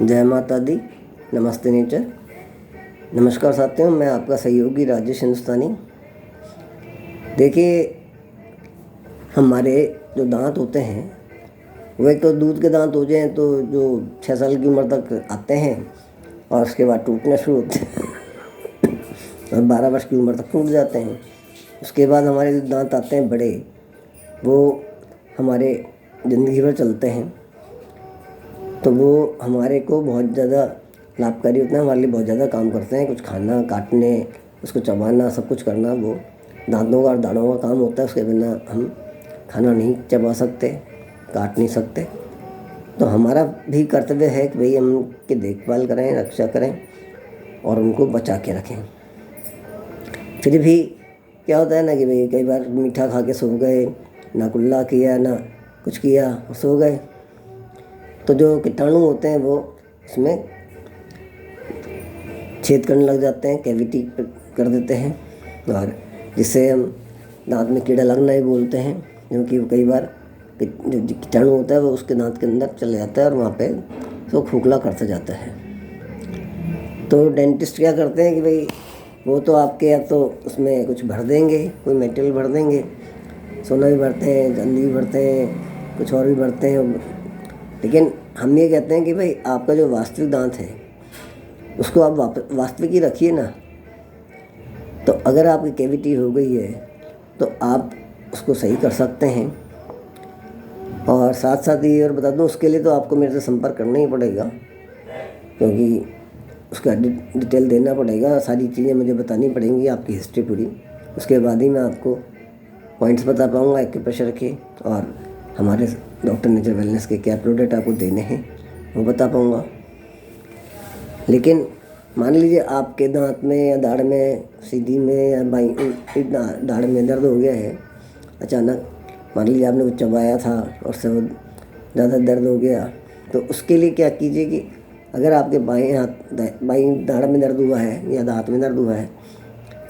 जय माता दी। नमस्ते नेचर। नमस्कार साथियों, मैं आपका सहयोगी राजेश हिंदुस्तानी। देखिए, हमारे जो दांत होते हैं वो एक तो दूध के दांत हो जाएं तो जो 6 साल की उम्र तक आते हैं और उसके बाद टूटना शुरू होते हैं और 12 वर्ष की उम्र तक टूट जाते हैं। उसके बाद हमारे जो दांत आते हैं बड़े, वो हमारे ज़िंदगी भर चलते हैं, तो वो हमारे को बहुत ज़्यादा लाभकारी होते हैं, हमारे लिए बहुत ज़्यादा काम करते हैं। कुछ खाना, काटने, उसको चबाना, सब कुछ करना वो दांतों का और दाढ़ों का काम होता है। उसके बिना हम खाना नहीं चबा सकते, काट नहीं सकते। तो हमारा भी कर्तव्य है कि भाई हम उनकी देखभाल करें, रक्षा करें और उनको बचा के रखें। फिर भी क्या होता है ना कि भाई कई बार मीठा खा के सो गए, ना कुल्ला किया ना कुछ किया, सो गए, तो जो कीटाणु होते हैं वो इसमें छेद करने लग जाते हैं, कैविटी कर देते हैं, और जिससे हम दांत में कीड़ा लगना ही बोलते हैं। क्योंकि कई बार जो कीटाणु होता है वो उसके दांत के अंदर चले जाता है और वहाँ पे उसको खोखला करता जाता है। तो डेंटिस्ट क्या करते हैं कि भाई वो तो आपके या तो उसमें कुछ भर देंगे, कोई मेटेरियल भर देंगे, सोना भी भरते हैं, चांदी भी भरते हैं, कुछ और भी भरते हैं। लेकिन हम ये कहते हैं कि भाई आपका जो वास्तविक दांत है उसको आप वास्तविक ही रखिए ना। तो अगर आपकी कैविटी हो गई है तो आप उसको सही कर सकते हैं। और साथ साथ ये और बता दूं, उसके लिए तो आपको मेरे से संपर्क करना ही पड़ेगा, क्योंकि उसका डिटेल देना पड़ेगा, सारी चीज़ें मुझे बतानी पड़ेंगी, आपकी हिस्ट्री पूरी। उसके बाद ही मैं आपको पॉइंट्स बता पाऊँगा एक्यूप्रेशर के, और हमारे डॉक्टर नेचर वेलनेस के क्या प्रोडक्ट आपको देने हैं वो बता पाऊँगा। लेकिन मान लीजिए आपके दांत में या दाढ़ में, सीधी में या बाई दाढ़ में दर्द हो गया है अचानक, मान लीजिए आपने कुछ चबाया था और उससे वो ज़्यादा दर्द हो गया, तो उसके लिए क्या कीजिए कि अगर आपके बाईं दाढ़ में दर्द हुआ है या दांत में दर्द हुआ है,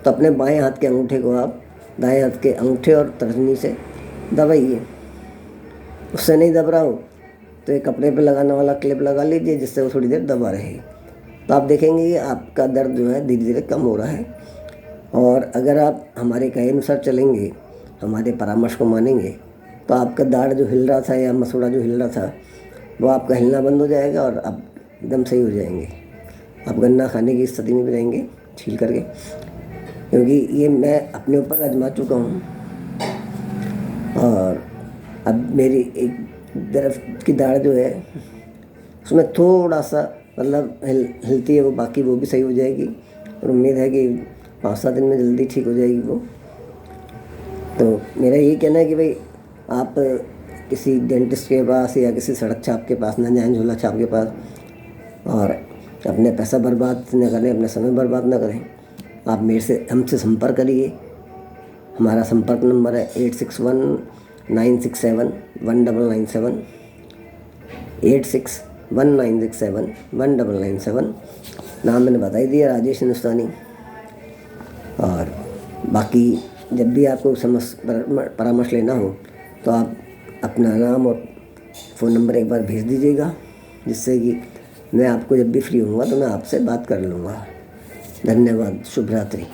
तो अपने बाएं हाथ के अंगूठे को आप दाएं हाथ के अंगूठे और तर्जनी से दबाइए। उससे नहीं दब रहा हो तो एक कपड़े पे लगाने वाला क्लिप लगा लीजिए, जिससे वो थोड़ी देर दबा रहे। तो आप देखेंगे कि आपका दर्द जो है धीरे धीरे कम हो रहा है। और अगर आप हमारे कहे अनुसार चलेंगे, हमारे परामर्श को मानेंगे, तो आपका दाढ़ जो हिल रहा था या मसूड़ा जो हिल रहा था वो आपका हिलना बंद हो जाएगा और आप एकदम सही हो जाएंगे। आप गन्ना खाने की स्थिति में भी रहेंगे छील करके, क्योंकि ये मैं अपने ऊपर आजमा चुका हूँ। और अब मेरी एक तरफ की दाढ़ जो है उसमें थोड़ा सा मतलब हिलती है वो, बाकी वो भी सही हो जाएगी और उम्मीद है कि 5-7 दिन में जल्दी ठीक हो जाएगी वो। तो मेरा यही कहना है कि भाई आप किसी डेंटिस्ट के पास या किसी सड़क छाप के पास ना जाएं, झोला छाप के पास, और अपने पैसा बर्बाद न करें, अपने समय बर्बाद न करें। आप हमसे संपर्क करिए। हमारा संपर्क नंबर है 8619671997, 8619671997। नाम मैंने बता ही दिया, राजेश हिंदुस्तानी। और बाकी जब भी आपको परामर्श लेना हो तो आप अपना नाम और फ़ोन नंबर एक बार भेज दीजिएगा, जिससे कि मैं आपको जब भी फ्री होऊंगा तो मैं आपसे बात कर लूँगा। धन्यवाद। शुभ रात्रि।